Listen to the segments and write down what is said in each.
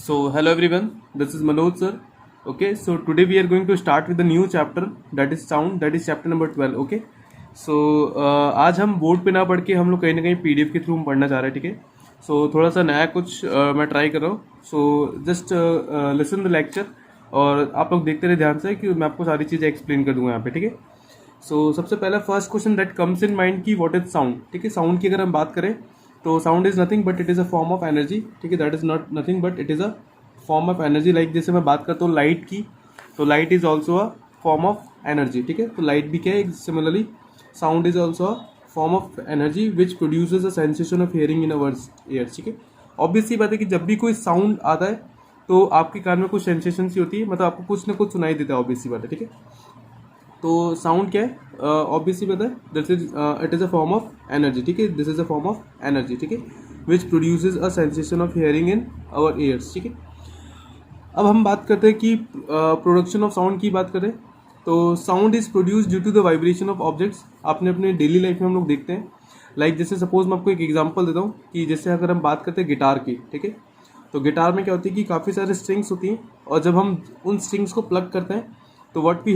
So, hello everyone, this is Manoj sir. Okay, so today we are going to start with a new chapter that is sound, that is chapter number 12. Okay, so आज हम board पे ना पढ़ के हम लोग कहीं ना कहीं पीडीएफ के थ्रू पढ़ना चाह रहे हैं. ठीक है, सो थोड़ा सा नया कुछ मैं ट्राई कर रहा हूँ. So just listen the lecture और आप लोग देखते रहे ध्यान से कि मैं आपको सारी चीज़ें एक्सप्लेन कर दूंगा यहाँ पे. ठीक है, सो सबसे पहला first question that comes in mind की व्हाट इज साउंड. ठीक है, साउंड की अगर हम बात करें तो sound is nothing but it is a form of energy. ठीक है, that is not nothing but it is a form of energy. Like जैसे मैं बात करता हूँ लाइट की, तो light is also a form of energy. ठीक है, तो लाइट भी क्या है, similarly sound is also a form of energy which produces a sensation of hearing in ours ears. ठीक है, ऑब्वियस सी बात है कि जब भी कोई साउंड आता है तो आपके कान में कुछ सेंसेशन सी होती है, मतलब आपको कुछ ना कुछ सुनाई देता है. ऑब्वियस सी बात है. ठीक है, तो साउंड क्या है, ऑब्वियसली पता है, this is it is a form of energy. ठीक है, this is a form of energy. ठीक है, which produces a sensation of hearing in our ears. ठीक है, अब हम बात करते हैं कि प्रोडक्शन ऑफ साउंड की बात करें तो sound is produce due to the vibration of objects. आपने अपने डेली लाइफ में हम लोग देखते हैं. लाइक जैसे सपोज मैं आपको एक एग्जांपल देता हूँ कि जैसे अगर हम बात करते हैं गिटार की. ठीक है, तो गिटार में क्या होती है कि काफ़ी सारे स्ट्रिंग्स होती हैं और जब हम उन स्ट्रिंग्स को प्लग करते हैं तो what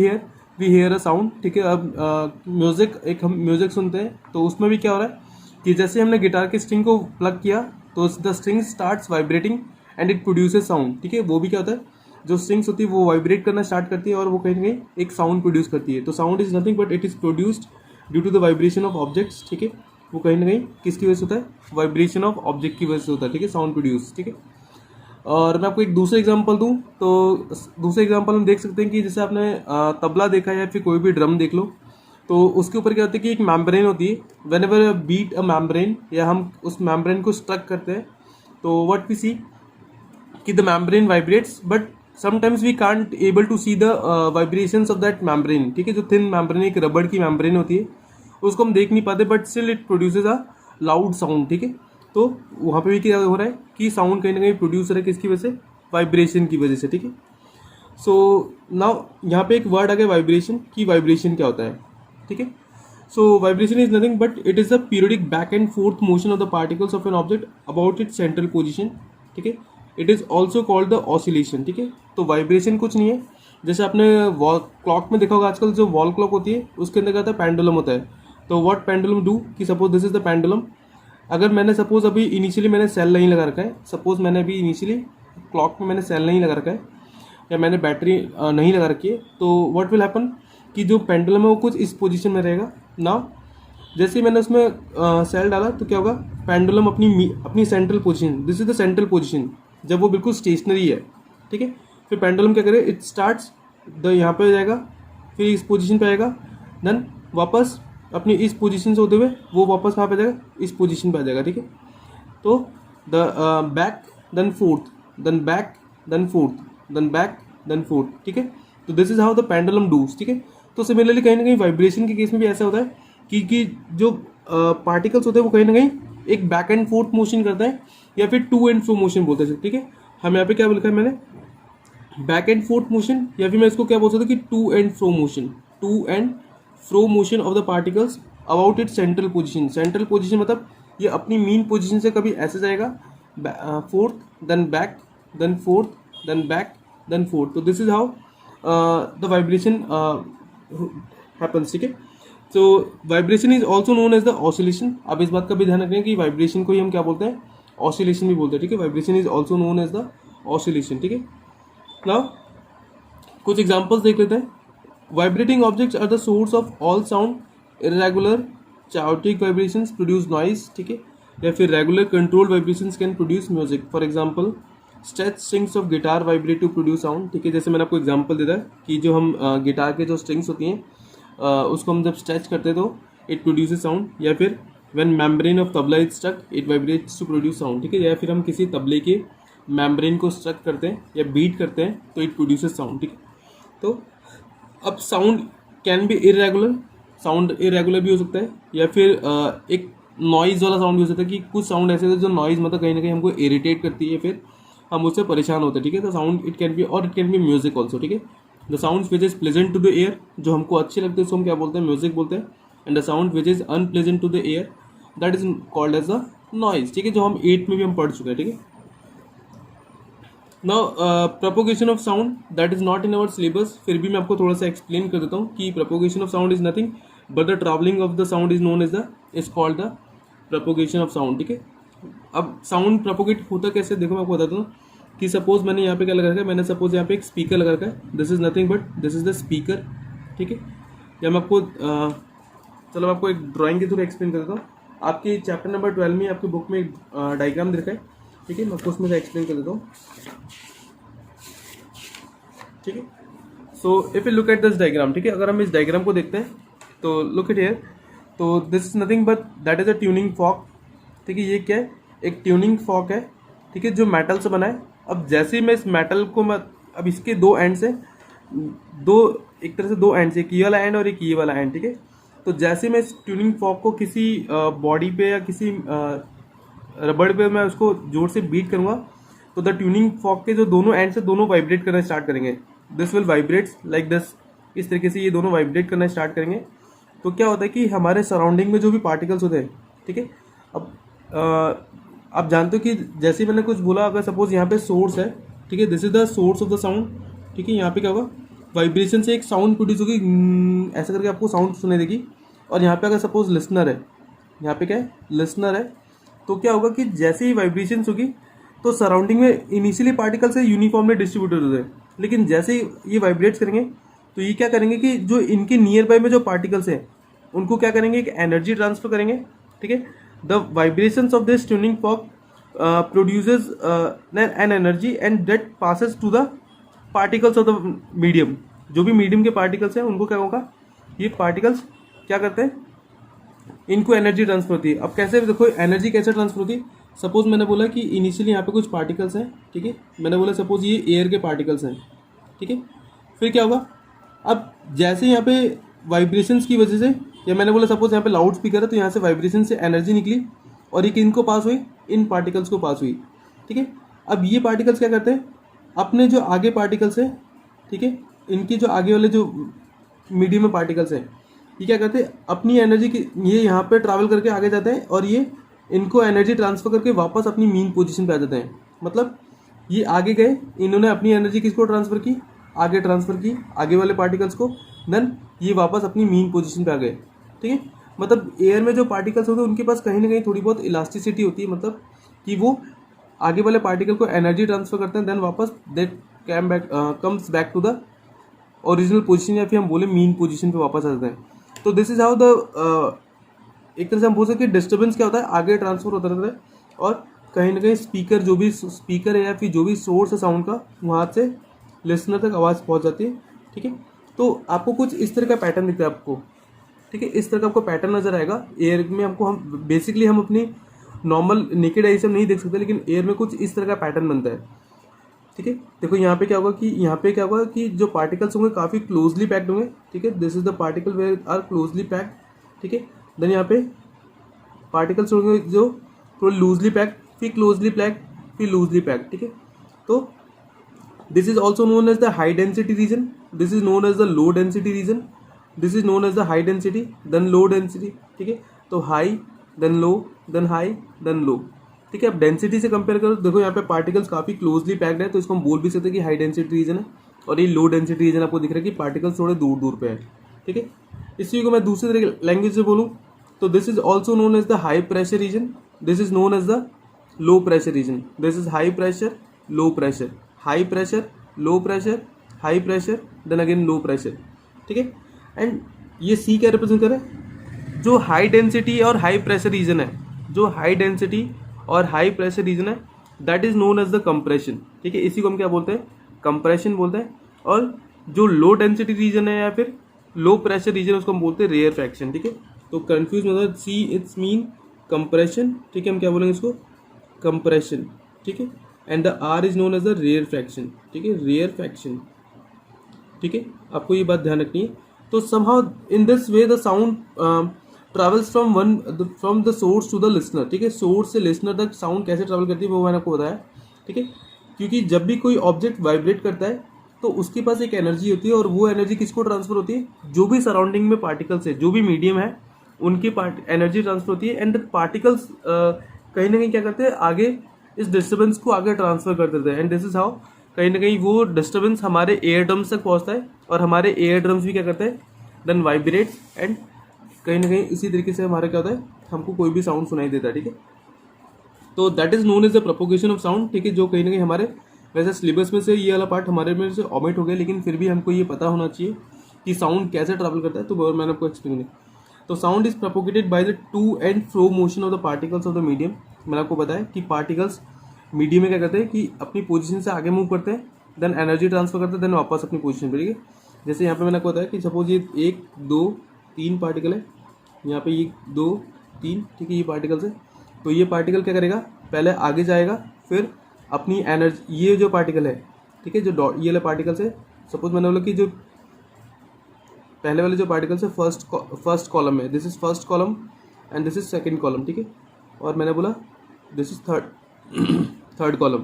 we hear a sound. ठीक है, अब म्यूज़िक, एक हम म्यूज़िक सुनते हैं तो उसमें भी क्या हो रहा है कि जैसे हमने गिटार के स्ट्रिंग को प्लग किया तो the string starts vibrating and it produces sound. ठीक है, वो भी क्या होता है, जो स्ट्रिंग्स होती है वो वाइब्रेट करना स्टार्ट करती है और वो कहीं ना कहीं एक साउंड प्रोड्यूस करती है. तो sound is nothing but it is produced due to the vibration of objects. ठीक है, वो कहीं ना कहीं किसकी वजह से होता है, वाइब्रेशन ऑफ ऑब्जेक्ट की वजह से होता है. ठीक है, साउंड प्रोड्यूस. ठीक है, और मैं आपको एक दूसरा एग्जांपल दूं तो दूसरा एग्जांपल हम देख सकते हैं कि जैसे आपने तबला देखा है या फिर कोई भी ड्रम देख लो, तो उसके ऊपर क्या होता है कि एक मैम्ब्रेन होती है. Whenever beat a membrane या हम उस मैम्ब्रेन को स्ट्रक करते हैं तो व्हाट वी सी कि the membrane vibrates but sometimes we can't able to see the vibrations of that membrane. ठीक है, जो थिन मैम्ब्रेन, एक रबड़ की मैम्ब्रेन होती है, उसको हम देख नहीं पाते but still it produces a loud sound. ठीक है, तो वहाँ पे भी क्या हो रहा है कि साउंड कहीं ना कहीं प्रोड्यूस हो रहा है किसकी वजह से, वाइब्रेशन की वजह से. ठीक है, सो नाउ यहाँ पे एक वर्ड आ गया वाइब्रेशन, की वाइब्रेशन क्या होता है. ठीक है, so vibration is nothing but it is the periodic back and forth motion of the particles of an object about it central position. ठीक है, it is also called the oscillation. ठीक है, तो वाइब्रेशन कुछ नहीं है, जैसे आपने वॉल क्लॉक में देखा होगा आजकल जो वॉल क्लॉक होती है उसके अंदर क्या होता है, पेंडुलम होता है. तो व्हाट पेंडुलम डू कि suppose this is the pendulum. अगर मैंने सपोज अभी इनिशियली मैंने सेल नहीं लगा रखा है, सपोज मैंने अभी इनिशियली क्लॉक में मैंने सेल नहीं लगा रखा है या मैंने बैटरी नहीं लगा रखी है, तो व्हाट विल हैपन कि जो पेंडुलम है वो कुछ इस पोजीशन में रहेगा. नाउ जैसे ही मैंने उसमें सेल डाला तो क्या होगा, पेंडुलम अपनी central position, this is the central position, जब वो बिल्कुल स्टेशनरी है. ठीक है, फिर पेंडुलम क्या करे, इट स्टार्ट्स द यहाँ पे जाएगा, फिर इस पोजीशन पे आएगा, देन वापस अपनी इस पोजीशन से होते हुए वो वापस कहाँ पे जाएगा, इस पोजीशन पे आ जाएगा. ठीक है, तो the back then forth then back then forth then back then forth. ठीक है, तो this is how the pendulum does. ठीक है, तो सिमिलरली कहीं ना कहीं वाइब्रेशन के केस में भी ऐसा होता है कि जो पार्टिकल्स होते हैं वो कहीं ना कहीं एक बैक एंड फोर्थ मोशन करता है या फिर टू एंड फ्रो मोशन बोलते हैं. ठीक है, हम यहाँ पे क्या लिखा है मैंने, बैक एंड फोर्थ मोशन, या फिर मैं इसको क्या बोल सकता हूँ कि to and fro motion, to and fro motion of the particles about it central position. Central position मतलब ये अपनी मीन पोजीशन से कभी ऐसे जाएगा, forth then back then forth then back then forth. तो this is how the vibration happens. ठीक है, तो vibration is also known as the oscillation. अब इस बात का भी ध्यान रखें कि वाइब्रेशन को ही हम क्या बोलते हैं, ऑसिलेशन भी बोलते हैं. ठीक है, vibration is also known as the oscillation. ठीक है, नाउ कुछ एग्जांपल्स देख लेते हैं. Vibrating objects are the source of all sound. Irregular chaotic vibrations produce noise. ठीक है, या फिर regular control vibrations can produce music. For example stretch strings of guitar vibrate to produce sound. ठीक है, जैसे मैंने आपको एग्जांपल दिया कि जो हम गिटार के जो स्ट्रिंग्स होती हैं उसको हम जब स्ट्रेच करते हैं तो इट प्रोड्यूसेस साउंड. या फिर when membrane of tabla is struck it vibrates to produce sound. ठीक है, या फिर हम किसी तबले के मेम्ब्रेन को स्ट्रक करते हैं या बीट करते हैं तो इट प्रोड्यूसेस साउंड. ठीक है, तो अब sound can be irregular, sound irregular भी हो सकता है, या फिर एक नॉइज़ वाला साउंड भी हो सकता है कि कुछ साउंड ऐसे होते हैं जो नॉइज़ मतलब कहीं ना कहीं हमको इरिटेट करती है, फिर हम उससे परेशान होते हैं. ठीक है, तो साउंड इट कैन बी, और it can be music also. ठीक है, the sound which is pleasant to the ear, जो हमको अच्छे लगते हैं उसको हम क्या बोलते हैं, म्यूजिक बोलते हैं. And the sound which is unpleasant to the ear that is called as the noise. ठीक है, जो हम 8th में भी हम पढ़ चुके हैं. ठीक है, now propagation of sound that is not in our syllabus, फिर भी मैं आपको थोड़ा सा एक्सप्लेन कर देता हूँ कि propagation of sound is nothing but the travelling of the sound is known as the is called the propagation of sound. ठीक है, अब साउंड प्रोपोगेट होता कैसे, देखो मैं आपको बताता हूँ कि सपोज मैंने यहाँ पे क्या लगा रखा है, मैंने सपोज यहाँ पे एक स्पीकर लगा रखा है, this is nothing but this is the speaker. ठीक है, या मैं आपको चलो मैं आपको एक ड्राइंग के थ्रू एक्सप्लेन कर देता हूँ। आपके चैप्टर नंबर 12 में आपकी बुक में एक डायग्राम दे रखा है। ठीक है, मैं आपको उसमें से एक्सप्लेन कर देता हूँ। ठीक है, so if you look at this diagram, ठीक है, अगर हम इस डायग्राम को देखते हैं तो लुक एट हियर, तो this is nothing but that is a tuning fork. ठीक है, ये क्या है, एक ट्यूनिंग फॉक है। ठीक है, जो मेटल से बना है। अब जैसे ही मैं इस मेटल को मैं अब इसके दो एंड से एक तरह से दो एंड से, एक ये वाला एंड और एक ये वाला एंड। ठीक है, तो जैसे मैं इस ट्यूनिंग फॉक को किसी बॉडी पे या किसी रबड़ पे मैं उसको जोर से बीट करूंगा तो द ट्यूनिंग फॉक के जो दोनों एंड से दोनों वाइब्रेट करना स्टार्ट करेंगे। This will vibrates like this, इस तरीके से ये दोनों वाइब्रेट करना स्टार्ट करेंगे। तो क्या होता है कि हमारे सराउंडिंग में जो भी पार्टिकल्स होते हैं, ठीक है, अब आप जानते हो कि जैसे मैंने कुछ बोला, अगर सपोज यहाँ पे सोर्स है, ठीक है, this is the source of the sound. ठीक है, यहाँ पे क्या होगा, वाइब्रेशन से एक साउंड प्रोड्यूस होगी, ऐसा करके आपको साउंड सुनाई देगी। और यहाँ पे अगर सपोज लिसनर है, यहाँ पे क्या है, लिसनर है, तो क्या होगा कि जैसे ही वाइब्रेशन होगी तो सराउंडिंग में इनिशियली पार्टिकल से यूनिफॉर्मली डिस्ट्रीब्यूटेड होते हैं, लेकिन जैसे ही ये वाइब्रेट्स करेंगे तो ये क्या करेंगे कि जो इनके नियर बाय में जो पार्टिकल्स हैं उनको क्या करेंगे, एक एनर्जी ट्रांसफर करेंगे। ठीक है, the vibrations of this tuning fork produces an energy and that passes to the particles of the medium. जो भी मीडियम के पार्टिकल्स हैं उनको क्या होगा, ये पार्टिकल्स क्या करते हैं, इनको एनर्जी ट्रांसफर होती है। अब कैसे, देखो एनर्जी कैसे ट्रांसफर होती है। सपोज मैंने बोला कि इनिशियली यहाँ पे कुछ पार्टिकल्स हैं, ठीक है, मैंने बोला सपोज ये एयर के पार्टिकल्स हैं, ठीक है, फिर क्या होगा, अब जैसे यहाँ पे वाइब्रेशंस की वजह से, या मैंने बोला सपोज यहाँ पे लाउड स्पीकर है तो यहाँ से वाइब्रेशन से एनर्जी निकली और ये किनको पास हुई, इन पार्टिकल्स को पास हुई। ठीक है, अब ये पार्टिकल्स क्या करते हैं, अपने जो आगे पार्टिकल्स हैं, ठीक है, इनकी जो आगे वाले जो मीडियम में पार्टिकल्स हैं, ये क्या करते हैं, अपनी एनर्जी की ये यहाँ पे ट्रैवल करके आगे जाते हैं और ये इनको एनर्जी ट्रांसफर करके वापस अपनी मीन पोजीशन पे आ जाते हैं। मतलब ये आगे गए, इन्होंने अपनी एनर्जी किसको ट्रांसफर की, आगे ट्रांसफर की, आगे वाले पार्टिकल्स को, देन ये वापस अपनी मीन पोजीशन पे आ गए। ठीक है, मतलब एयर में जो पार्टिकल्स होते हैं उनके पास कहीं ना कहीं थोड़ी बहुत इलास्टिसिटी होती है, मतलब कि वो आगे वाले पार्टिकल को एनर्जी ट्रांसफर करते हैं, देन वापस that comes back to the original position, या फिर हम बोले मीन पोजीशन पे वापस आ जाते हैं। तो दिस इज हाउ द एक तरह से हम बोल सकते हैं डिस्टर्बेंस क्या होता है, आगे ट्रांसफर होता रहता है और कहीं ना कहीं स्पीकर, जो भी स्पीकर है या फिर जो भी सोर्स है साउंड का, वहाँ से लिसनर तक आवाज़ पहुँच जाती है। ठीक है, तो आपको कुछ इस तरह का पैटर्न दिखता है आपको। ठीक है, इस तरह का आपको पैटर्न नजर आएगा एयर में। हमको हम बेसिकली हम अपनी नॉर्मल नेकेड आई से हम नहीं देख सकते, लेकिन एयर में कुछ इस तरह का पैटर्न बनता है। ठीक है, देखो यहाँ पे क्या होगा कि यहाँ पे क्या होगा कि जो पार्टिकल्स होंगे काफ़ी क्लोजली पैक्ड होंगे। ठीक है, this is the particle where are closely packed. ठीक है, देन यहाँ पे पार्टिकल्स होंगे जो थोड़ा लूजली पैक्ड, फिर क्लोजली पैक्ड, फिर लूजली पैक्ड। ठीक है, तो this is also known as the high density region, this is known as the low density region, this is known as the high density then low density. ठीक है, तो high then low then high then low. ठीक है, अब density से compare करो, देखो यहाँ पे पार्टिकल्स काफ़ी क्लोजली पैक्ड है, तो इसको हम बोल भी सकते हैं कि हाई डेंसिटी रीजन है। और ये लो डेंसिटी रीजन आपको दिख रहा है कि पार्टिकल्स थोड़े दूर दूर पे है। ठीक है, इसी को मैं दूसरे तरीके लैंग्वेज से बोलूँ तो this is also known as the high pressure region, this is known as the low pressure region. This is high pressure low pressure, high pressure low pressure, high pressure then again low pressure. ठीक है, and ये C क्या represent करे, जो high density और high pressure region है, जो high density और हाई प्रेशर रीजन है, that is known as the compression. ठीक है, इसी को हम क्या बोलते हैं, कंप्रेशन बोलते हैं। और जो लो डेंसिटी रीजन है या फिर लो प्रेशर रीजन, उसको हम बोलते हैं रेयरफैक्शन। ठीक है, तो कंफ्यूज मतलब सी इट्स मीन कंप्रेशन। ठीक है, हम क्या बोलेंगे इसको, कंप्रेशन। ठीक है, and the R is known as the rarefaction. ठीक है, रेयरफैक्शन। ठीक है, आपको ये बात ध्यान रखनी है। तो somehow in this way the sound travels from the source to the listener. ठीक है, सोर्स से लिसनर तक साउंड कैसे ट्रैवल करती है वो मैंने आपको बताया। ठीक है, क्योंकि जब भी कोई ऑब्जेक्ट वाइब्रेट करता है तो उसके पास एक एनर्जी होती है, और वो एनर्जी किसको ट्रांसफर होती है, जो भी सराउंडिंग में पार्टिकल्स है, जो भी मीडियम है, उनकी एनर्जी ट्रांसफर होती है। एंड पार्टिकल्स कहीं ना कहीं क्या करते हैं, आगे इस डिस्टर्बेंस को आगे ट्रांसफर कर देते हैं। एंड दिस इज हाउ कहीं ना कहीं वो डिस्टर्बेंस हमारे एयर ड्रम्स तक पहुंचता है और हमारे एयर ड्रम्स भी क्या करते हैं, देन वाइब्रेट्स एंड कहीं ना कहीं इसी तरीके से हमारा क्या होता है, हमको कोई भी साउंड सुनाई देता है, ठीक है। तो that is known as the propagation of sound, ठीक है, जो कहीं ना कहीं हमारे वैसे सिलेबस में से ये वाला पार्ट हमारे में से ऑमिट हो गया, लेकिन फिर भी हमको ये पता होना चाहिए कि साउंड कैसे ट्रैवल करता है, तो मैंने आपको एक्सप्लेन किया। तो sound is propagated by the two and fro motion of the particles of the medium. मैंने आपको बताया कि पार्टिकल्स मीडियम में क्या करते हैं कि अपनी पोजीशन से आगे मूव करते हैं, देन एनर्जी ट्रांसफर करते हैं, देन वापस अपनी पोजीशन पर, ठीक है। जैसे यहाँ पे मैंने आपको बताया कि सपोज ये 1 2 3 पार्टिकल है, यहाँ पे ये 2 3, ठीक है, ये पार्टिकल्स है। तो ये पार्टिकल क्या करेगा, पहले आगे जाएगा, फिर अपनी एनर्जी, ये जो पार्टिकल है, ठीक है, जो डॉट ये वाले पार्टिकल्स है, सपोज मैंने बोला कि जो पहले वाले जो पार्टिकल्स है फर्स्ट कॉलम में, this is first column and this is second column, ठीक है, और मैंने बोला दिस इज थर्ड कॉलम।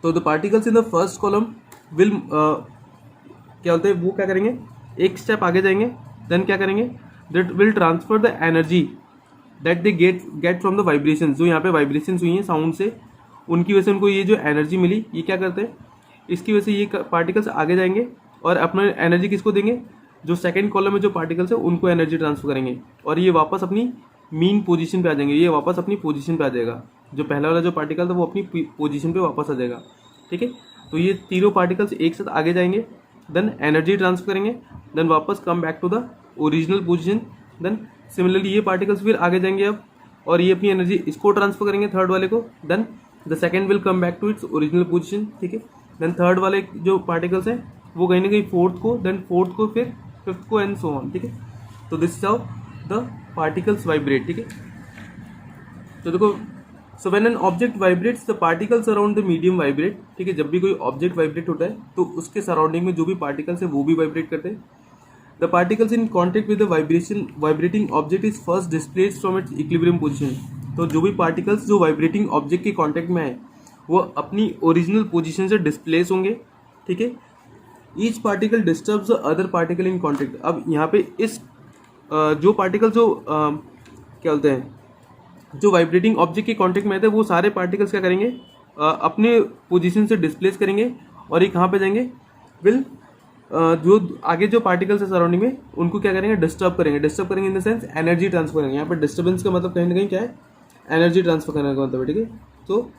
तो the particles in the first column will क्या बोलते हैं, वो क्या करेंगे, एक स्टेप आगे जाएंगे, देन क्या करेंगे, that will transfer the energy that they get from the vibration. जो यहाँ पे वाइब्रेशन हुई हैं साउंड से, उनकी वजह से उनको ये जो एनर्जी मिली, ये क्या करते हैं, इसकी वजह से ये पार्टिकल्स आगे जाएंगे और अपना एनर्जी किसको देंगे, जो सेकंड कॉलम में जो पार्टिकल्स है उनको एनर्जी ट्रांसफर करेंगे, और ये वापस अपनी मीन पोजीशन पे आ जाएंगे, ये वापस अपनी पोजीशन पे आ जाएगा। जो पहला वाला जो पार्टिकल था वो अपनी पोजीशन पे वापस आ जाएगा, ठीक है। तो ये तीनों पार्टिकल्स एक साथ आगे जाएंगे, देन एनर्जी ट्रांसफर करेंगे, देन वापस come back to the original position, then similarly ये पार्टिकल्स फिर आगे जाएंगे अब, और ये अपनी एनर्जी इसको ट्रांसफर करेंगे थर्ड वाले को, then the second will come back to its original position, ठीक है। देन थर्ड वाले जो पार्टिकल्स हैं वो कहीं ना कहीं फोर्थ को, देन फोर्थ को, फिर फिफ्थ को, एंड सो ऑन, ठीक है। तो this is how the particles vibrate, ठीक है। तो देखो, so when an object vibrates the particles around the medium vibrate, ठीक है। जब भी कोई ऑब्जेक्ट वाइब्रेट होता है तो उसके सराउंडिंग में जो भी पार्टिकल्स है वो भी वाइब्रेट करते हैं। The particles in contact with the vibrating object is first displaced from its equilibrium position. तो जो भी पार्टिकल्स जो वाइब्रेटिंग ऑब्जेक्ट के कॉन्टेक्ट में है वो अपनी ओरिजिनल पोजीशन से डिस्प्लेस होंगे, ठीक है। Each particle disturbs the other particle in contact. अब यहाँ पे इस जो पार्टिकल जो क्या बोलते हैं, जो वाइब्रेटिंग ऑब्जेक्ट के कॉन्टेक्ट में आते हैं वो सारे पार्टिकल्स क्या करेंगे, अपने पोजीशन से डिस्प्लेस करेंगे, और ये कहाँ पे जाएंगे, विल जो आगे जो पार्टिकल्स है सराउंडिंग में उनको क्या करेंगे, डिस्टर्ब करेंगे in the sense energy transfer करेंगे। यहाँ पे डिस्टर्बेंस का मतलब कहीं ना कहीं क्या है, एनर्जी ट्रांसफर करने का मतलब है, ठीक है। तो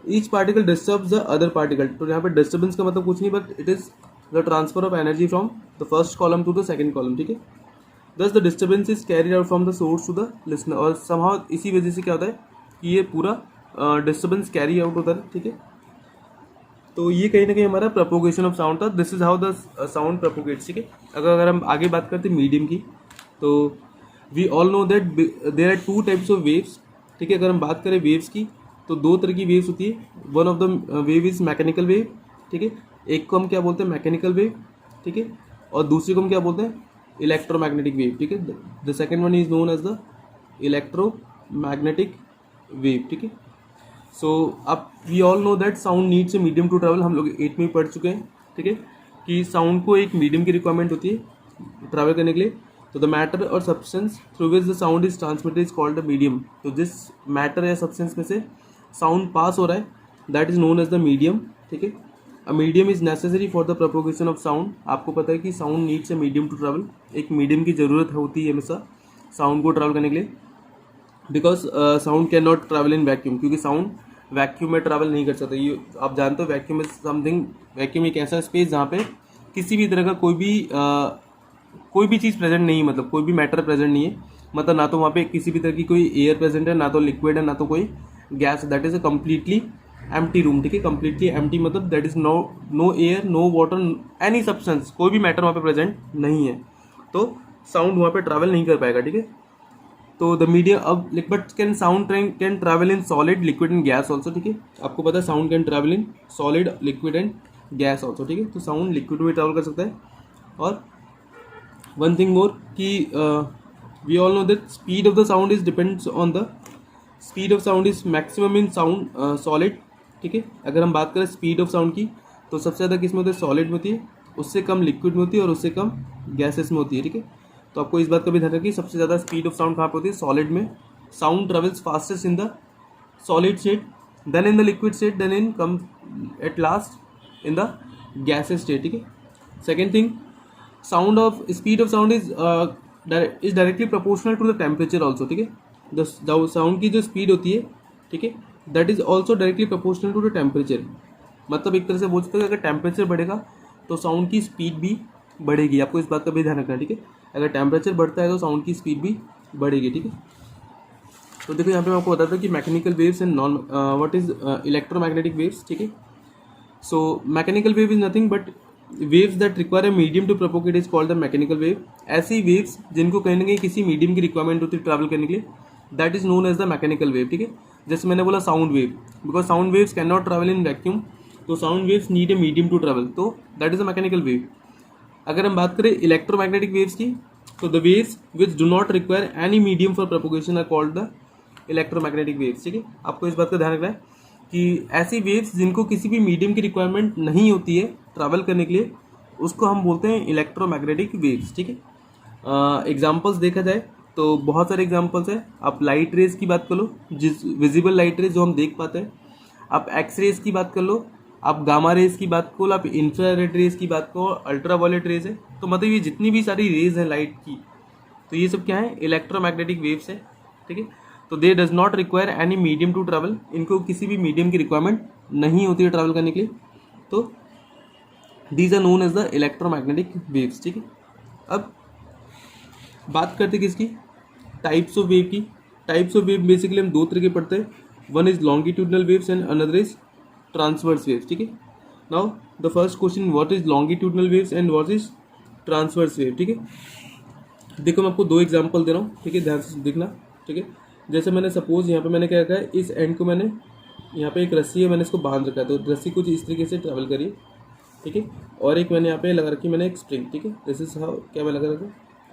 each particle disturbs the other particle. तो यहाँ पे डिस्टर्बेंस का मतलब कुछ नहीं, but it is the transfer of energy from the first column to the second column, ठीक है। Thus the disturbance is carried out from the source to the listener, और समहाउ इसी वजह से क्या होता है कि ये पूरा डिस्टर्बेंस कैरी आउट होता है, ठीक है। तो ये कहीं ना कहीं हमारा प्रोपोगेशन ऑफ साउंड था। This is how the sound propagates, ठीक है। अगर हम आगे बात करते हैं मीडियम की, तो we all know that there are two types of waves, ठीक है। अगर हम बात करें वेव्स की तो दो तरह की वेव्स होती है। One of the wave is mechanical wave, ठीक है। एक को हम क्या बोलते हैं, मैकेनिकल वेव, ठीक है, और दूसरी को हम क्या बोलते हैं, इलेक्ट्रोमैग्नेटिक वेव, ठीक है। The second one is known as the electromagnetic wave, ठीक है। सो अब we all know that sound needs a medium to travel. हम लोग 8 में पढ़ चुके हैं, ठीक है, कि साउंड को एक मीडियम की रिक्वायरमेंट होती है ट्रैवल करने के लिए। तो द मैटर और substance through which the sound is transmitted is called the medium. तो जिस मैटर या सब्सटेंस में से साउंड पास हो रहा है that is known as the medium, ठीक है। A medium is necessary for the propagation of sound. आपको पता है कि sound needs a medium to travel. एक मीडियम की जरूरत होती है हमेशा साउंड को ट्रैवल करने के लिए, because sound can not travel in vacuum, क्योंकि साउंड वैक्यूम में ट्रैवल नहीं कर सकता। ये आप जानते हो, वैक्यूम इज समथिंग, वैक्यूम एक ऐसा स्पेस जहाँ पे किसी भी तरह का कोई भी चीज़ प्रेजेंट नहीं है, मतलब कोई भी मैटर प्रेजेंट नहीं है, मतलब ना तो वहाँ पे किसी भी तरह की कोई एयर प्रेजेंट है, ना तो लिक्विड है, ना तो कोई गैस। That is a completely empty room, ठीक है। कम्प्लीटली एम्प्टी मतलब that is no air, no water, any substance, कोई भी मैटर वहाँ पे प्रेजेंट नहीं है, तो साउंड वहाँ पे ट्रैवल नहीं कर पाएगा, ठीक है। तो द मीडियम अब but can sound can travel in solid, liquid and gas also, ठीक है। आपको पता है sound can travel in solid, liquid and gas also, ठीक है। तो साउंड लिक्विड में ट्रैवल कर सकता है। और वन थिंग मोर कि we all know that speed of the sound is depends on the speed of sound is maximum in sound solid, ठीक है। अगर हम बात करें स्पीड ऑफ साउंड की तो सबसे ज़्यादा किस में होती है, सॉलिड में होती है, उससे कम लिक्विड में होती है, और उससे कम गैसेस में होती है, ठीक है। तो आपको इस बात का भी ध्यान रखिए, सबसे ज़्यादा स्पीड ऑफ साउंड कहाँ पे होती है, सॉलिड में। Sound travels fastest in the solid state then in the liquid state, then in come at last in the gases state, ठीक है। Second thing, sound of speed of sound is directly proportional to the temperature also, ठीक है। The sound की जो speed होती है, ठीक है, that is also directly proportional to the temperature. मतलब एक तरह से बोल सकते हैं कि अगर टेम्परेचर बढ़ेगा तो साउंड की स्पीड भी बढ़ेगी। आपको इस बात का भी ध्यान रखना है, ठीक है। अगर टेम्परेचर बढ़ता है तो साउंड की स्पीड भी बढ़ेगी, ठीक है। तो देखो यहाँ पे मैं आपको बताता हूँ कि mechanical waves and non what is electromagnetic waves, ठीक है। So mechanical wave is nothing but waves that require a medium to propagate is called the mechanical wave. ऐसी वेव्स जिनको कहीं ना कहीं किसी मीडियम की रिक्वायरमेंट होती है ट्रैवल करने के लिए, that is known as the mechanical wave, ठीक है। जैसे मैंने बोला sound wave, because sound waves can not travel in vacuum, तो sound waves need a medium to travel, तो that is a mechanical wave. अगर हम बात करें इलेक्ट्रोमैग्नेटिक वेव्स की, तो the waves which do not require any medium for propagation are called the electromagnetic waves, ठीक है। आपको इस बात का ध्यान रखना है कि ऐसी वेव्स जिनको किसी भी मीडियम की रिक्वायरमेंट नहीं होती है ट्रैवल करने के लिए, उसको हम बोलते हैं इलेक्ट्रोमैग्नेटिक वेव्स, ठीक है। एग्जाम्पल्स देखा जाए तो बहुत सारे एग्जाम्पल्स हैं। आप लाइट रेज की बात कर लो, जिस विजिबल लाइट रेज जो हम देख पाते हैं, आप एक्स रेज की बात कर लो, आप गामा रेज की बात करो, आप इंफ्रारेड रेज की बात करो, अल्ट्रा वायलेट रेज है, तो मतलब ये जितनी भी सारी रेज हैं लाइट की, तो ये सब क्या है, इलेक्ट्रोमैग्नेटिक वेव्स है, ठीक है। तो they does not require any medium to travel, इनको किसी भी मीडियम की रिक्वायरमेंट नहीं होती है ट्रैवल करने के लिए, तो these are known as the electromagnetic waves, ठीक है। अब बात करते किसकी, टाइप्स ऑफ वेव की। टाइप्स ऑफ वेव बेसिकली हम दो तरह के पढ़ते हैं, one is longitudinal waves and another is transverse waves, ठीक है। Now the first question, what is longitudinal waves and what is transverse wave, ठीक है। देखो मैं आपको दो एग्जांपल दे रहा हूँ, ठीक है, ध्यान से देखना, ठीक है। जैसे मैंने सपोज यहाँ पे मैंने क्या रखा है, इस एंड को मैंने यहाँ पे एक रस्सी है, मैंने इसको बांध रखा है, तो रस्सी कुछ इस तरीके से ट्रैवल करिए, ठीक है। और एक मैंने यहाँ पे लगा रखी, मैंने एक स्प्रिंग, ठीक है, दिस इज हाउ, क्या मैं लगा रखा,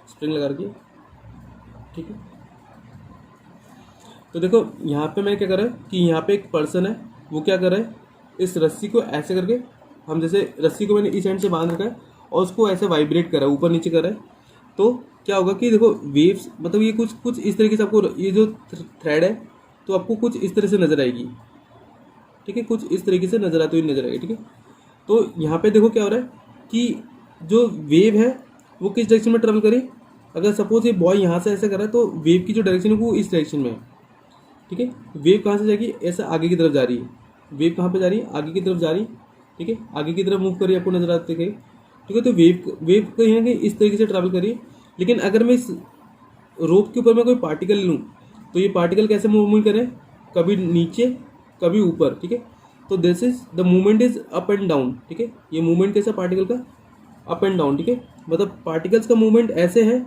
स्प्रिंग लगा रखी है, ठीक है। तो देखो यहाँ पे मैं क्या कर रहा है कि यहाँ पे एक पर्सन है, वो क्या कर रहा है, इस रस्सी को ऐसे करके, हम जैसे रस्सी को मैंने इस एंड से बांध रखा है और उसको ऐसे वाइब्रेट कर रहा है, ऊपर नीचे कर रहा है, तो क्या होगा कि देखो वेव्स, मतलब ये कुछ कुछ इस तरीके से आपको ये जो थ्रेड है, तो आपको कुछ इस तरह से नजर आएगी, ठीक है, कुछ इस तरीके से नजर आती हुई नजर आएगी, ठीक है। तो यहाँ पे देखो क्या हो रहा है कि जो वेव है वो किस डायरेक्शन में ट्रेवल करे, अगर सपोज ये बॉय यहाँ से ऐसे कर रहा है तो वेव की जो डायरेक्शन है वो इस डायरेक्शन में है, ठीक है। वेव कहाँ से जाएगी, ऐसे आगे की तरफ जा रही है, वेव कहाँ पे जा रही है, आगे की तरफ जा रही है, ठीक है, आगे की तरफ मूव करिए, आपको नजर आते गए, ठीक है। तो वेव कहीं ना कहीं इस तरीके से ट्रैवल करिए, लेकिन अगर मैं इस रोप के ऊपर मैं कोई पार्टिकल लूँ तो ये पार्टिकल कैसे मूवमेंट करें, कभी नीचे कभी ऊपर, ठीक है। तो this is the movement is up and down, ठीक है। ये मूवमेंट कैसा पार्टिकल का, अप एंड डाउन, ठीक है। मतलब पार्टिकल्स का मूवमेंट ऐसे है,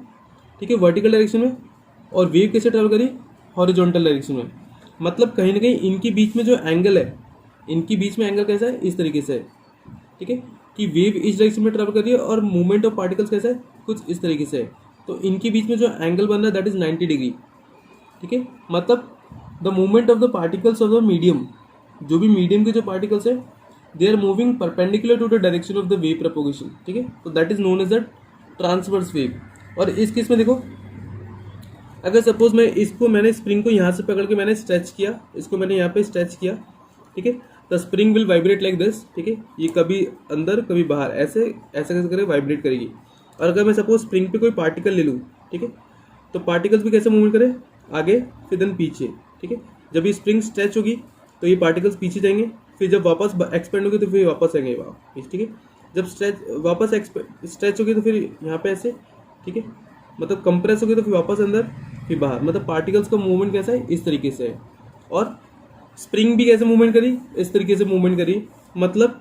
ठीक है, वर्टिकल डायरेक्शन में, और वेव कैसे ट्रैवल करी, हॉरिजॉन्टल डायरेक्शन में। मतलब कहीं ना कहीं इनके बीच में जो एंगल है, इनके बीच में एंगल कैसा है, इस तरीके से है, ठीक है, कि वेव इस डायरेक्शन में ट्रैवल कर रही है और मूवमेंट ऑफ पार्टिकल्स कैसा है, कुछ इस तरीके से है। तो इनके बीच में जो एंगल बन रहा है दैट इज 90 डिग्री, ठीक है। मतलब the movement of the particles of the medium, जो भी मीडियम के जो पार्टिकल्स है, they are moving perpendicular to the direction of the wave propagation, ठीक है। तो that is known as the transverse wave. और इस केस में देखो, अगर सपोज मैंने स्प्रिंग को यहाँ से पकड़ के मैंने स्ट्रेच किया, इसको मैंने यहाँ पे स्ट्रेच किया, ठीक है, the spring will vibrate like this, ठीक है। ये कभी अंदर कभी बाहर ऐसे ऐसे कैसे करे वाइब्रेट करेगी। और अगर मैं सपोज स्प्रिंग पे कोई पार्टिकल ले लूँ, ठीक है, तो पार्टिकल्स भी कैसे मूवमेंट करे, आगे फिर देन पीछे, ठीक है। जब ये स्प्रिंग स्ट्रेच होगी तो ये पार्टिकल्स पीछे जाएंगे, फिर जब वापस एक्सपेंड होगी तो फिर वापस आएंगे वापस, ठीक है। जब वापस स्ट्रेच होगी तो फिर यहाँ पे ऐसे, ठीक है, मतलब कंप्रेस होगी तो फिर वापस अंदर फिर बाहर। मतलब पार्टिकल्स का मूवमेंट कैसा है, इस तरीके से है। और स्प्रिंग भी कैसे मूवमेंट करी, इस तरीके से मूवमेंट करी। मतलब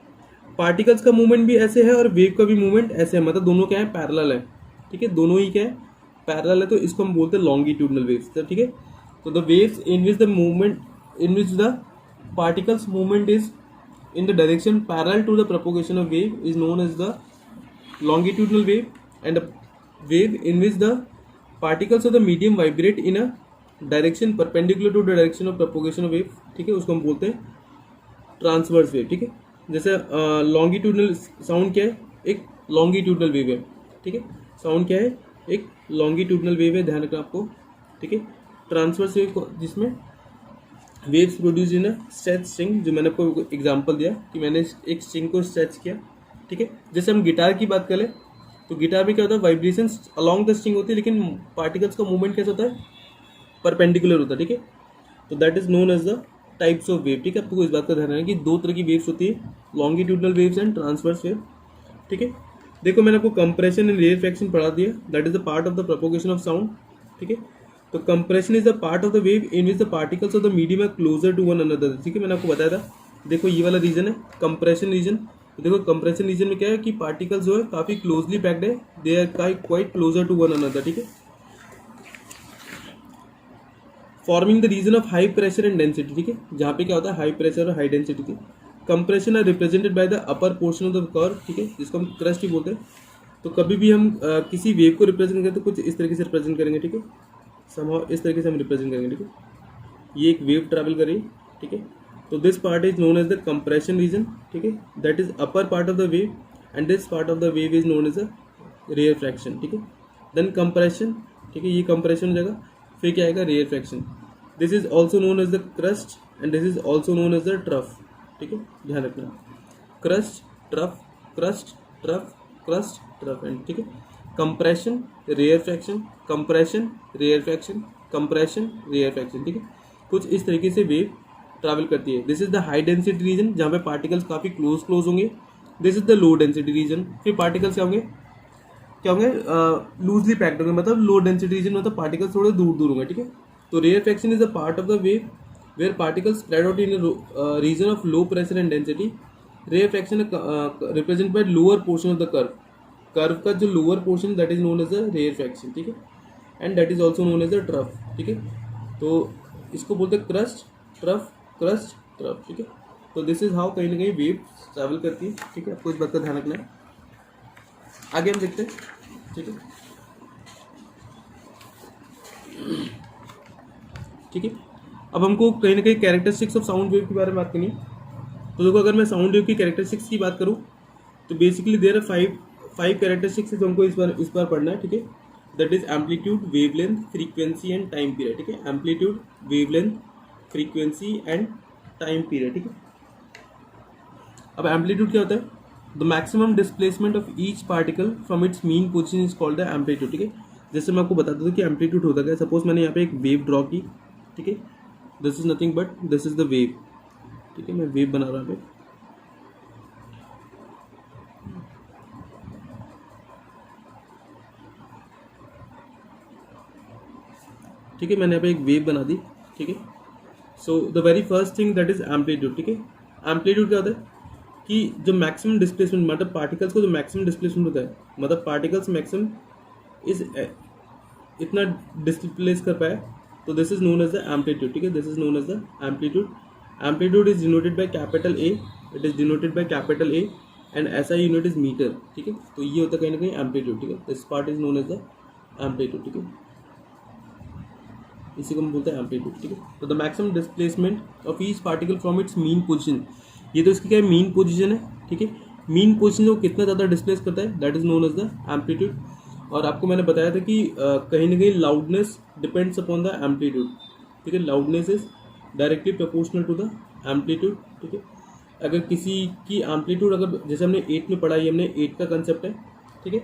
पार्टिकल्स का मूवमेंट भी ऐसे है और वेव का भी मूवमेंट ऐसे है, मतलब दोनों क्या है, पैरेलल है, ठीक है, दोनों ही क्या है, पैरेलल है। तो इसको हम बोलते हैं लॉन्गिट्यूडनल वेव्स, ठीक है। तो the waves in which the movement, in which the particles movement is in the direction parallel to the propagation of wave is known as the longitudinal wave, and a wave in which the particles of the medium vibrate in a direction perpendicular to the direction of propagation of wave, ठीक है, उसको हम बोलते हैं transverse wave, ठीक है। जैसे longitudinal sound क्या है, एक लॉन्गिट्यूडनल वेव है, ठीक है, साउंड क्या है, एक लॉन्गिट्यूडनल वेव है, ध्यान रखना आपको, ठीक है। ट्रांसवर्स वेव जिसमें waves produce in a stretch string, जो मैंने आपको एग्जांपल दिया कि मैंने एक स्ट्रिंग को स्ट्रेच किया, ठीक है। जैसे हम गिटार की बात करें तो गिटार में क्या होता है, वाइब्रेशन अलोंग द स्ट्रिंग होती है, लेकिन पार्टिकल्स का मूवमेंट कैसा होता है, परपेंडिकुलर होता है, ठीक है। तो that is known as the types of wave, ठीक है। आपको इस बात का ध्यान रखना है कि दो तरह की वेव्स होती है, longitudinal waves and transverse wave, ठीक है। देखो मैंने आपको कंप्रेशन एंड रेयरफैक्शन पढ़ा दिया, that is the part of the propagation of sound, ठीक है। तो compression is the part of the wave in which the particles of the medium are closer to one another, ठीक है। मैंने आपको बताया था, देखो ये वाला रीजन है कंप्रेशन रीजन। तो देखो कंप्रेशन रीजन में क्या है कि पार्टिकल्स जो है काफी क्लोजली पैक्ड है, they are quite closer to one another, ठीक है। Forming the region of high pressure and density, ठीक है, जहाँ पे क्या होता है हाई प्रेशर और हाई डेंसिटी की। Compression are represented by the upper portion of the curve, ठीक है, जिसको हम क्रस्ट ही बोलते हैं। तो कभी भी हम किसी वेव को रिप्रेजेंट करते तो कुछ इस तरीके से रिप्रेजेंट करेंगे, ठीक है, समहाउ इस तरीके से हम रिप्रेजेंट करेंगे, ठीक है। ये एक वेव ट्रैवल कर रही है, ठीक है। तो this part is known as the compression region, ठीक है, that is upper part of the wave, and this part of the wave is known as the rarefaction, ठीक है। देन कंप्रेशन, ठीक है, ये कंप्रेशन हो जाएगा, फिर क्या आएगा rarefaction. This is also known as the crest and this is also known as the trough, ठीक है, ध्यान रखना, crest trough, crest trough, crest trough and, ठीक है। Compression rarefaction, compression rarefaction, compression rarefaction, ठीक है। कुछ इस तरीके से वेव ट्रैवल करती है। This is the high density region, जहाँ पे पार्टिकल्स काफी क्लोज होंगे। This is the low density region, फिर पार्टिकल्स क्या होंगे लूजली पैक्ड होंगे, मतलब लो डेंसिटी रीजन, मतलब पार्टिकल्स थोड़े दूर दूर होंगे, ठीक है। तो rarefaction is the part of the wave where particles spread out in region of low pressure and density. Rarefaction represent by lower portion of the curve का जो lower portion, that is known as the rarefaction, ठीक है, and that is also known as the trough, ठीक है। तो इसको बोलते हैं क्रस्ट ट्रफ, क्रस्ट ट्रफ, ठीक है। तो दिस इज हाउ कहीं ना कहीं वेव ट्रैवल करती है, ठीक है। आपको इस बात का ध्यान रखना है। आगे हम देखते हैं, ठीक है, ठीक है। अब हमको कहीं ना कहीं कैरेक्टरिस्टिक्स ऑफ साउंड वेव के बारे में बात करनी है। तो देखो अगर मैं साउंड वेव की कैरेक्टरिस्टिक्स की बात करूँ तो basically there are five characteristics जो हमको इस बार पढ़ना है, ठीक है। That is amplitude, wavelength, frequency and time period, ठीक है। Amplitude, wavelength, frequency and time period, ठीक है। अब एम्पलीट्यूड क्या होता है, the maximum displacement of each particle from its mean position is called the amplitude, ठीक है। जैसे मैं आपको बताता था कि एम्पलीट्यूड होता क्या, सपोज मैंने यहाँ पे एक वेव ड्रॉ की, ठीक है, this is nothing but this is the wave, ठीक है, मैं वेव बना रहा हूँ, ठीक है, मैंने यहाँ पे एक वेव बना दी, ठीक है। So the very first thing that is amplitude, ठीक है। एम्पलीट्यूड क्या होता है कि जो मैक्सिमम डिस्प्लेसमेंट, मतलब पार्टिकल्स को जो मैक्सिमम डिस्प्लेसमेंट होता है, मतलब पार्टिकल्स मैक्सिमम इस इतना डिस्प्लेस कर पाए, तो this is known as the amplitude, ठीक है। This is known as the amplitude. Amplitude is denoted by capital A, it is denoted by capital A and ऐसा यूनिट इज मीटर, ठीक है। तो ये होता है कहीं ना कहीं एम्पलीट्यूड, ठीक है। This part is known as the amplitude, ठीक है, इसी को हम बोलते हैं एम्पलीट्यूड, ठीक है। तो the maximum displacement of each particle from its mean position, ये तो इसकी क्या है, मीन पोजीशन है, ठीक है। मीन पोजीशन जो कितना ज़्यादा डिस्प्लेस करता है, that is known as the amplitude. और आपको मैंने बताया था कि कहीं ना कहीं loudness depends upon the amplitude, ठीक है। Loudness is directly proportional to the amplitude, ठीक है। अगर किसी की एम्पलीट्यूड, अगर जैसे हमने 8 में पढ़ा, ये हमने 8 का कंसेप्ट है, ठीक है,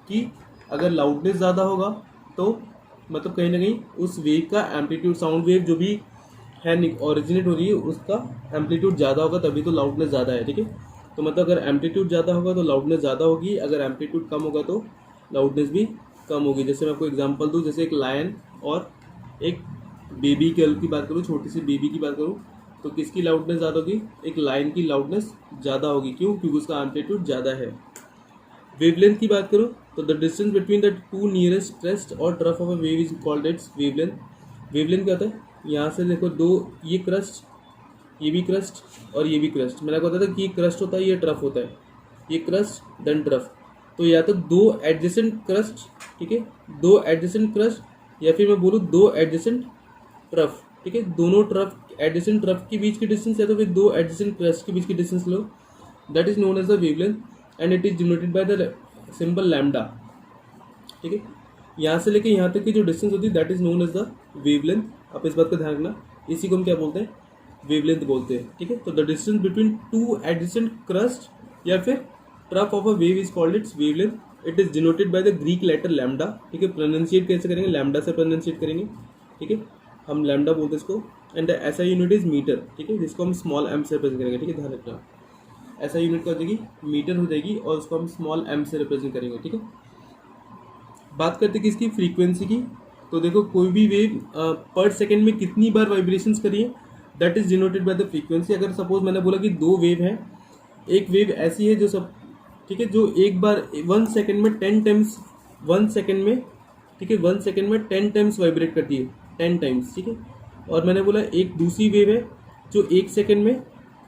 कि अगर लाउडनेस ज़्यादा होगा तो मतलब कहीं ना कहीं उस वेव का एम्पलीट्यूड, साउंड वेव जो भी है ओरिजिनेट हो रही है, उसका एम्पलीट्यूड ज़्यादा होगा, तभी तो लाउडनेस ज़्यादा है, ठीक है। तो मतलब अगर एम्पलीट्यूड ज़्यादा होगा तो लाउडनेस ज़्यादा होगी, अगर एम्पलीट्यूड कम होगा तो लाउडनेस भी कम होगी। जैसे मैं आपको एग्जांपल दूं, जैसे एक लायन और एक बेबी गर्ल की बात करूं, छोटी सी बेबी की बात करूं, तो किसकी लाउडनेस ज़्यादा होगी, एक लायन की लाउडनेस ज़्यादा होगी, क्यों, क्योंकि उसका एम्पलीट्यूड ज़्यादा है। वेवलेंथ की बात करूं तो the distance between the two nearest crest और trough of a wave is called its wavelength. Wavelength क्या होता है, यहाँ से देखो दो, ये क्रस्ट, ये भी क्रस्ट और ये भी क्रस्ट, मैंने आपको बताया था कि ये क्रस्ट होता है, ये ट्रफ होता है, ये क्रस्ट देन ट्रफ। तो या तो दो एडजेसेंट क्रस्ट, ठीक है, दो एडजेसेंट क्रस्ट, या फिर मैं बोलूँ दो एडजेसेंट ट्रफ, ठीक है, दोनों ट्रफ एडजेसेंट ट्रफ के बीच की डिस्टेंस, या तो फिर दो एडजेसेंट क्रस्ट के बीच की डिस्टेंस लो, that is known as the wavelength and it is denoted by the symbol lambda, ठीक है। यहाँ से लेके यहाँ तक की जो डिस्टेंस होती है that is known as the wavelength. आप इस बात का ध्यान रखना, इसी को हम क्या बोलते हैं, वेवलेंथ बोलते हैं, ठीक है। तो the distance between two adjacent crest या फिर trough of a wave is called its wavelength. It is denoted by the Greek letter lambda, ठीक है। प्रोनाउंसिएट कैसे करेंगे, लैम्डा से प्रोनाउंसिएट करेंगे, ठीक है, हम लैम्डा बोलते हैं इसको। And the SI unit is metre, ठीक है, जिसको हम स्मॉल एम से रिप्रेजेंट करेंगे, ठीक है, ध्यान रखना। एसआई यूनिट क्या हो जाएगी, मीटर हो जाएगी, और उसको हम स्मॉल एम से रिप्रेजेंट करेंगे, ठीक है। बात करते हैं किसकी, फ्रीक्वेंसी की। तो देखो कोई भी वेव पर सेकेंड में कितनी बार वाइब्रेशंस करिए, that is denoted by the frequency. अगर सपोज मैंने बोला कि दो वेव है, एक वेव ऐसी है जो सब, ठीक है, जो एक बार 1 सेकेंड में 10 टाइम्स, 1 सेकेंड में, ठीक है, 1 सेकेंड में 10 टाइम्स वाइब्रेट करती है, 10 टाइम्स, ठीक है। और मैंने बोला एक दूसरी वेव है जो 1 सेकेंड में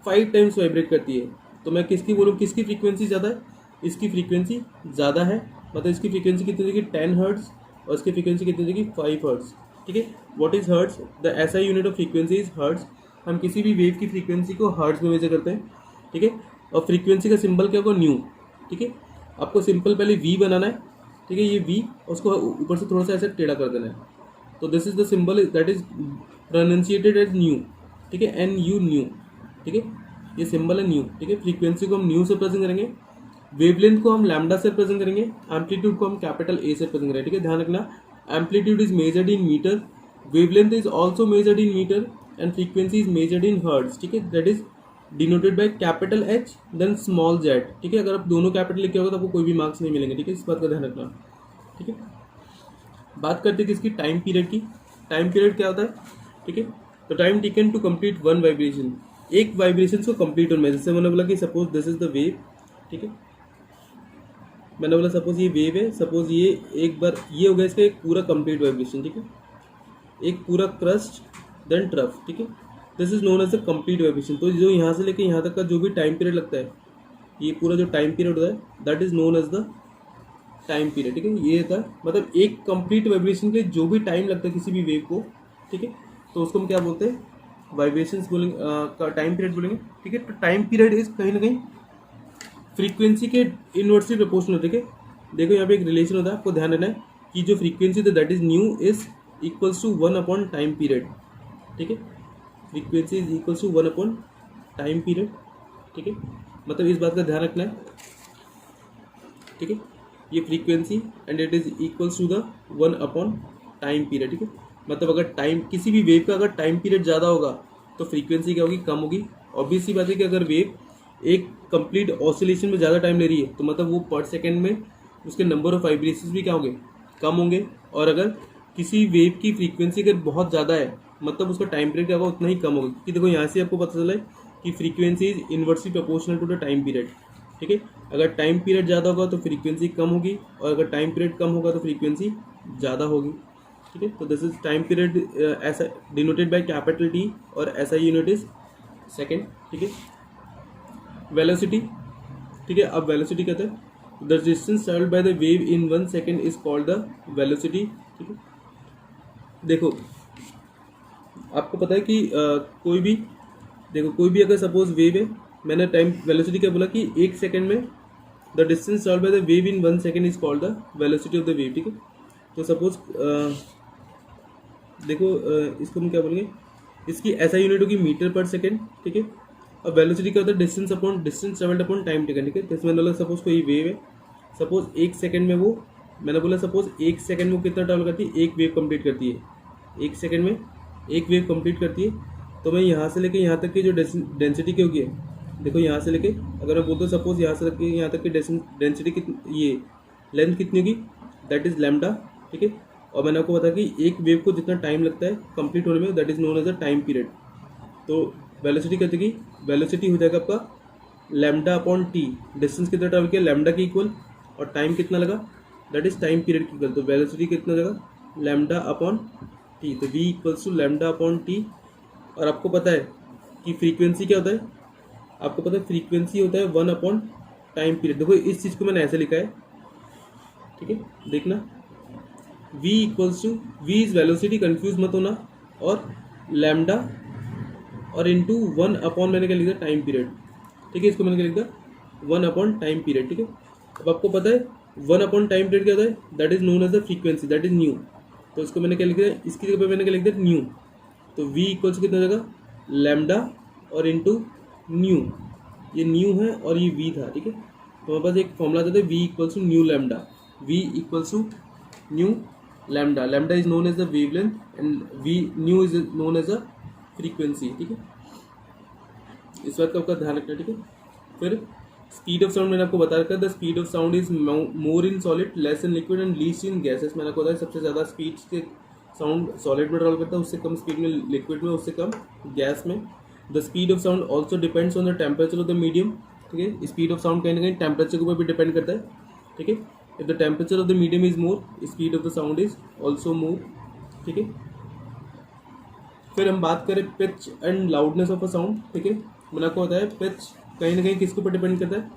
5 टाइम्स वाइब्रेट करती है। तो मैं किसकी बोलूँ, किसकी फ्रीक्वेंसी ज़्यादा है, इसकी फ्रीक्वेंसी ज़्यादा है, मतलब इसकी फ्रीक्वेंसी कितनी देगी 10 हर्ट्ज, और इसकी फ्रीक्वेंसी कितनी देगी 5 हर्ट्ज, ठीक है। What is hertz, the SI unit of frequency is hertz. हम किसी भी वेव की फ्रीक्वेंसी को हर्ट्ज में मेजर करते हैं, ठीक है। और फ्रीक्वेंसी का सिंबल क्या होगा, न्यू, ठीक है। आपको सिंपल पहले वी बनाना है, ठीक है, ये वी, उसको ऊपर से थोड़ा सा ऐसे टेढ़ा कर देना है। तो this is the symbol that is pronounciated as nu, ठीक है, एन यू न्यू, ठीक है, ये सिंबल है न्यू, ठीक है। फ्रीक्वेंसी को हम न्यू से प्रेजेंट करेंगे, वेवलेंथ को हम लैम्डा से प्रेजेंट करेंगे, एम्पलीट्यूड को हम कैपिटल ए से प्रेजेंट करेंगे, ठीक है। ध्यान रखना, amplitude is measured in metre, wavelength is also measured in metre, and frequency is measured in hertz, ठीक है। That is denoted by capital H then small Z, ठीक है। अगर आप दोनों कैपिटल लिखे होगा तो आपको कोई भी मार्क्स नहीं मिलेंगे, ठीक है, इस बात का ध्यान रखना, ठीक है। बात करते हैं किसकी, टाइम पीरियड की। टाइम पीरियड क्या होता है, ठीक है। तो time taken to complete one vibration, एक वाइब्रेशन को कंप्लीट होने में, जैसे मैंने बोला कि suppose this is the wave, ठीक है, मैंने बोला सपोज ये वेव है, सपोज ये एक बार ये हो गया इसका एक पूरा कंप्लीट वाइब्रेशन, ठीक है, एक पूरा क्रस्ट देन ट्रफ, ठीक है, this is known as the complete vibration. तो जो यहाँ से लेके यहाँ तक का जो भी टाइम पीरियड लगता है, ये पूरा जो टाइम पीरियड होता है that is known as the time period, ठीक है। ये था मतलब एक कंप्लीट वाइब्रेशन के लिए जो भी टाइम लगता है किसी भी वेव को, ठीक है, तो उसको हम क्या बोलते हैं, वाइब्रेशंस बोलेंगे, का टाइम पीरियड बोलेंगे, ठीक है। तो टाइम पीरियड इज कहीं ना कहीं फ्रीक्वेंसी के इनवर्सली प्रोपोर्शनल, ठीक है। देखो यहाँ पे एक रिलेशन होता है, आपको ध्यान रखना है कि जो फ्रीक्वेंसी होता है that is nu is equals to 1 upon time period, ठीक है। Frequency is equals to 1 upon time period, ठीक है, मतलब इस बात का ध्यान रखना है, ठीक है। ये frequency and it is equals to the 1 upon time period, ठीक है। मतलब अगर टाइम किसी भी वेव का अगर टाइम पीरियड ज़्यादा होगा तो फ्रीक्वेंसी क्या होगी, कम होगी। ऑब्वियस सी बात है कि अगर वेव एक कंप्लीट ऑसिलेशन में ज़्यादा टाइम ले रही है तो मतलब वो पर सेकेंड में उसके नंबर ऑफ वाइब्रेशंस भी क्या होंगे, कम होंगे। और अगर किसी वेव की फ्रीक्वेंसी अगर बहुत ज़्यादा है मतलब उसका टाइम पीरियड क्या होगा, उतना ही कम होगा। क्योंकि देखो यहाँ से आपको पता चला है कि frequency is inversely proportional to the time period, ठीक है। अगर टाइम पीरियड ज़्यादा होगा तो फ्रीक्वेंसी कम होगी, और अगर टाइम पीरियड कम होगा तो फ्रीक्वेंसी ज़्यादा होगी, ठीक है। तो दिस इज टाइम पीरियड ऐसा डिनोटेड बाय कैपिटल टी, और ऐसा यूनिट इज सेकेंड, ठीक है। वेलोसिटी, ठीक है, अब वेलोसिटी कहते हैं the distance travelled by the wave in 1 second is called the velocity, ठीक है। देखो आपको पता है कि कोई भी अगर सपोज वेव है, मैंने टाइम वेलोसिटी क्या बोला कि 1 सेकेंड में the distance travelled by the wave in 1 second is called the velocity of the wave, ठीक है। तो सपोज देखो इसको हम क्या बोलेंगे, इसकी ऐसा यूनिट होगी मीटर पर सेकेंड, ठीक है। अब वेलोसिटी क्या होता है, distance upon distance travelled upon time taken, ठीक है। तो इसमें मतलब सपोज कोई वेव है, सपोज 1 सेकेंड में वो, मैंने बोला सपोज 1 सेकेंड में वो कितना ट्रेवल करती है, एक वेव कंप्लीट करती है, 1 सेकेंड में एक वेव कंप्लीट करती है। तो मैं यहाँ से लेके यहाँ तक की जो डेंसिटी क्या होगी, देखो यहाँ से लेके अगर मैं बोलता हूँ सपोज यहाँ से लेके यहाँ तक की डेंसिटी कितनी, ये लेंथ कितनी होगी, दैट इज लैम्डा, ठीक है। और मैंने आपको बताया कि एक वेव को जितना टाइम लगता है कंप्लीट होने में that is known as a time period. तो वेलोसिटी कहते कि वेलोसिटी हो जाएगा आपका लैम्डा अपॉन टी, डिस्टेंस कितना ट्रैवल किया लैम्डा की इक्वल, और टाइम कितना लगा दैट इज टाइम पीरियड की इक्वल। तो वेलोसिटी कितना लगा लैम्डा अपॉन टी, तो v equals to lambda upon T. और आपको पता है कि फ्रीक्वेंसी क्या होता है, आपको पता है फ्रीक्वेंसी होता है 1 अपॉन टाइम पीरियड। देखो इस चीज़ को मैंने ऐसे लिखा है, ठीक है, देखना v equals to, v is velocity, confuse मत होना, और लैम्डा और इंटू 1 अपॉन मैंने क्या लिखा टाइम पीरियड, ठीक है। इसको मैंने क्या लिखा 1 अपॉन टाइम पीरियड, ठीक है। अब आपको पता है 1 अपॉन टाइम पीरियड क्या होता है, that is known as the frequency, that is nu. तो इसको मैंने क्या लिख दिया, इसकी जगह पे मैंने क्या लिख दिया न्यू। तो v इक्वल्स कितना हो जाएगा लैम्डा और इंटू न्यू, ये न्यू है और ये वी था, ठीक है। तो हमारे पास एक फॉर्मूला आता है V equals to nu lambda, V equals to nu lambda, lambda is known as the wavelength and V nu is known as a frequency, ठीक है। इस बात का आपका ध्यान रखना, ठीक है। फिर स्पीड ऑफ साउंड मैंने आपको बता रखा है, the speed of sound is more in solid, less in liquid and least in gases. मैंने आपको बताया सबसे ज़्यादा स्पीड से साउंड सॉलिड में ट्रेवल करता है, उससे कम स्पीड में लिक्विड में, उससे कम गैस में। The speed of sound also depends on the temperature of the medium, ठीक है। स्पीड ऑफ साउंड कहीं ना कहीं टेम्परेचर के ऊपर भी डिपेंड करता है, ठीक है। If the temperature of the medium is more, speed of the sound is also more, ठीक है। फिर हम बात करें pitch and loudness of a sound, ठीक है। मैंने आपको बताया पिच कहीं ना कहीं किसके ऊपर डिपेंड करता है,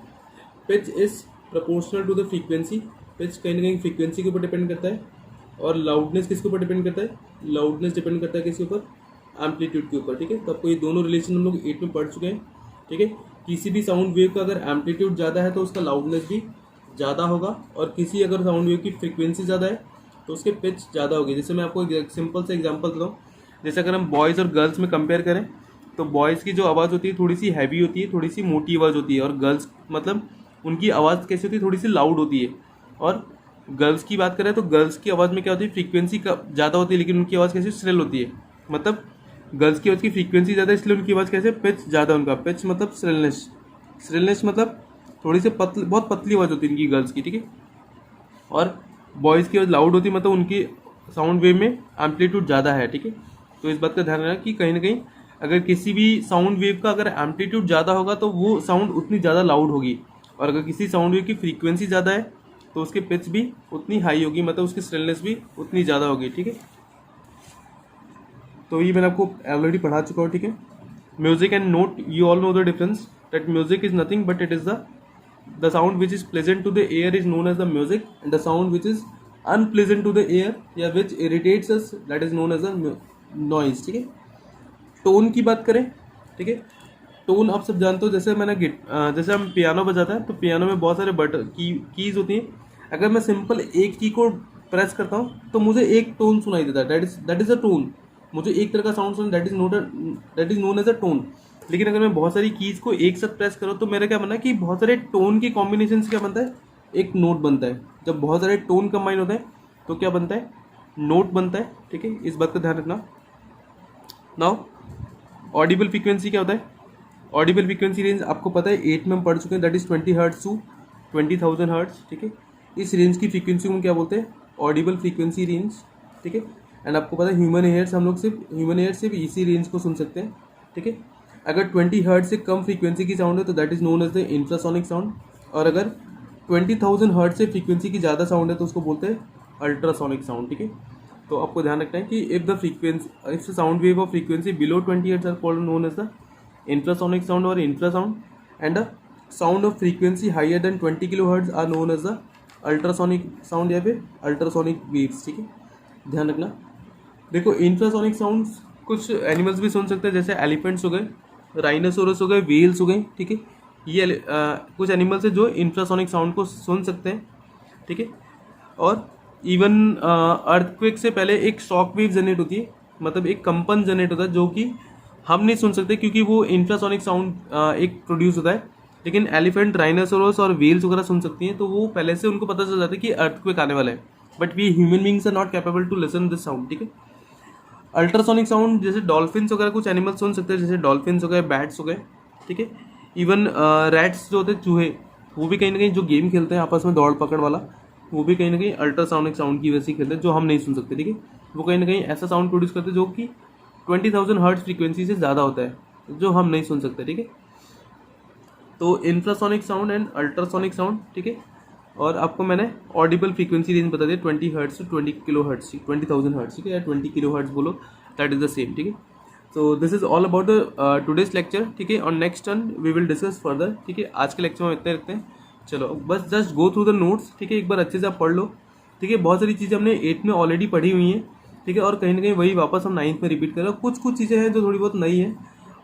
pitch is proportional to the frequency, pitch कहीं ना कहीं फ्रीक्वेंसी के ऊपर डिपेंड करता है। और लाउडनेस किसके ऊपर डिपेंड करता है, लाउडनेस डिपेंड करता है किसके ऊपर, एम्पलीट्यूड के ऊपर, ठीक है। तो आपको ये दोनों रिलेशन हम लोग 8 में पढ़ चुके हैं, ठीक है। किसी भी साउंड वेव का अगर एम्पलीट्यूड ज़्यादा है तो उसका लाउडनेस भी ज़्यादा होगा, और किसी अगर साउंड वेव की फ्रीक्वेंसी ज़्यादा है तो उसके पिच ज़्यादा होगी। जैसे मैं आपको एक सिंपल से एग्जांपल देता हूँ, जैसे अगर हम बॉयज़ और गर्ल्स में कंपेयर करें तो बॉयज़ की जो आवाज़ होती है थोड़ी सी हैवी होती है, थोड़ी सी मोटी आवाज़ होती है, और गर्ल्स मतलब उनकी आवाज़ कैसी होती है, थोड़ी सी लाउड होती है। और गर्ल्स की बात करें तो गर्ल्स की आवाज़ में क्या होती है, फ्रीक्वेंसी का ज़्यादा होती है, लेकिन उनकी आवाज़ कैसी श्रिल होती है। मतलब गर्ल्स की आवाज़ की फ्रीक्वेंसी ज़्यादा है इसलिए उनकी आवाज़ कैसे, पिच ज़्यादा, उनका पिच मतलब श्रिलनेस, श्रिलनेस मतलब थोड़ी सी बहुत पतली आवाज़ होती है इनकी गर्ल्स की, ठीक है। और बॉयज़ की आवाज़ लाउड होती है, मतलब उनकी साउंड वेव में एम्पलीट्यूड ज़्यादा है, ठीक है। तो इस बात का ध्यान रखना कि कहीं ना कहीं अगर किसी भी साउंड वेव का अगर एम्पलीट्यूड ज़्यादा होगा तो वो साउंड उतनी ज़्यादा लाउड होगी, और अगर किसी साउंड वेव की फ्रीक्वेंसी ज़्यादा है तो उसकी पिच भी उतनी हाई होगी, मतलब उसकी श्रिलनेस भी उतनी ज़्यादा होगी, ठीक है। तो ये मैंने आपको ऑलरेडी पढ़ा चुका हूँ, ठीक है। Music and note, you all know the difference that music is nothing but it is the sound which is pleasant to the ear is known as the music, and the sound which is unpleasant to the ear या which irritates us that is known as a noise, ठीक है। Tone की बात करें, ठीक है, tone आप सब जानते हो, जैसे जैसे हम पियानो बजाते हैं तो पियानो में बहुत सारे कीज होती हैं। अगर मैं सिंपल एक की को प्रेस करता हूँ तो मुझे एक टोन सुनाई देता है, दैट इज अ टोन, मुझे एक तरह का साउंड सुना, that is known as a tone. लेकिन अगर मैं बहुत सारी कीज को एक साथ प्रेस करूँ तो मेरा क्या बनना है कि बहुत सारे टोन के कॉम्बिनेशन से क्या बनता है, एक नोट बनता है। जब बहुत सारे टोन कंबाइन होते हैं तो क्या बनता है, नोट बनता है, ठीक है। इस बात का ध्यान रखना। नाउ ऑडिबल फ्रीक्वेंसी क्या होता है, ऑडिबल फ्रीक्वेंसी रेंज आपको पता है 8 में हम पढ़ चुके हैं, that is 20 hertz to 20,000 hertz, ठीक है। इस रेंज की फ्रीक्वेंसी को क्या बोलते हैं, ऑडिबल फ्रीक्वेंसी रेंज, ठीक है। एंड आपको पता है ह्यूमन ईयर हम लोग ह्यूमन ईयर से भी इसी रेंज को सुन सकते हैं, ठीक है। अगर 20 हर्ट्ज से कम फ्रीक्वेंसी की साउंड है तो that is known as the infrasonic sound, और अगर 20,000 हर्ट्ज से फ्रीक्वेंसी की ज़्यादा साउंड है तो उसको बोलते हैं अल्ट्रासोनिक साउंड, ठीक है। तो आपको ध्यान रखना है कि if sound wave of frequency below 20 hertz are called known as the infrasonic sound और infrasound, and the sound of frequency higher than 20 kilo hertz are known as the ultrasonic sound या फिर अल्ट्रासोनिक वेव्स, ठीक है। ध्यान रखना। देखो infrasonic sounds कुछ animals भी सुन सकते हैं, जैसे एलिफेंट्स हो गए, राइनोसोरस हो गए, वेल्स हो गए, ठीक है। ये कुछ एनिमल्स है जो इंफ्रासोनिक साउंड को सुन सकते हैं, ठीक है। और इवन अर्थक्वेक से पहले एक शॉक वेव जनरेट होती है, मतलब एक कंपन जनरेट होता है जो कि हम नहीं सुन सकते क्योंकि वो इंफ्रासोनिक साउंड एक प्रोड्यूस होता है, लेकिन एलिफेंट, राइनोसोरस और वेल्स वगैरह सुन सकती हैं, तो वो पहले से उनको पता चल जाता है कि अर्थक्वेक आने वाला है, but we human beings are not capable to listen this sound, ठीक है। अल्ट्रासोनिक साउंड जैसे डॉल्फिन्स वगैरह कुछ एनिमल्स सुन सकते हैं, जैसे डॉल्फिन्स हो गए, बैट्स हो गए, ठीक है। इवन रैट्स जो होते हैं, चूहे, वो भी कहीं ना कहीं जो गेम खेलते हैं आपस में दौड़ पकड़ वाला, वो भी कहीं ना कहीं अल्ट्रासोनिक साउंड की वजह से खेलते हैं, जो हम नहीं सुन सकते, ठीक है। वो कहीं ना कहीं ऐसा साउंड प्रोड्यूस करते हैं जो कि 20,000 हर्ट्ज फ्रीक्वेंसी से ज़्यादा होता है, जो हम नहीं सुन सकते, ठीक है। तो infrasonic sound and ultrasonic sound, ठीक है। और आपको मैंने ऑडिबल फ्रीक्वेंसी रेंज बता दिया 20 hertz to 20 kilo hertz, 20,000 hertz, ठीक है, या 20 किलो हर्ट्ज बोलो, दैट इज द सेम, ठीक है। So this is all about the today's lecture, ठीक है। On next turn we will discuss further, ठीक है। आज के लेक्चर में इतने रखते हैं, चलो बस just go through the notes, ठीक है, एक बार अच्छे से आप पढ़ लो, ठीक है। बहुत सारी चीज़ें हमने 8 में ऑलरेडी पढ़ी हुई हैं, ठीक है, और कहीं ना कहीं वही वापस हम 9th में रिपीट कर रहे हैं। कुछ चीज़ें हैं जो थोड़ी बहुत नई हैं,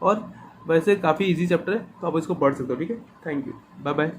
और वैसे काफ़ी इजी चैप्टर है, तो आप इसको पढ़ सकते हो, ठीक है। Thank you, bye bye.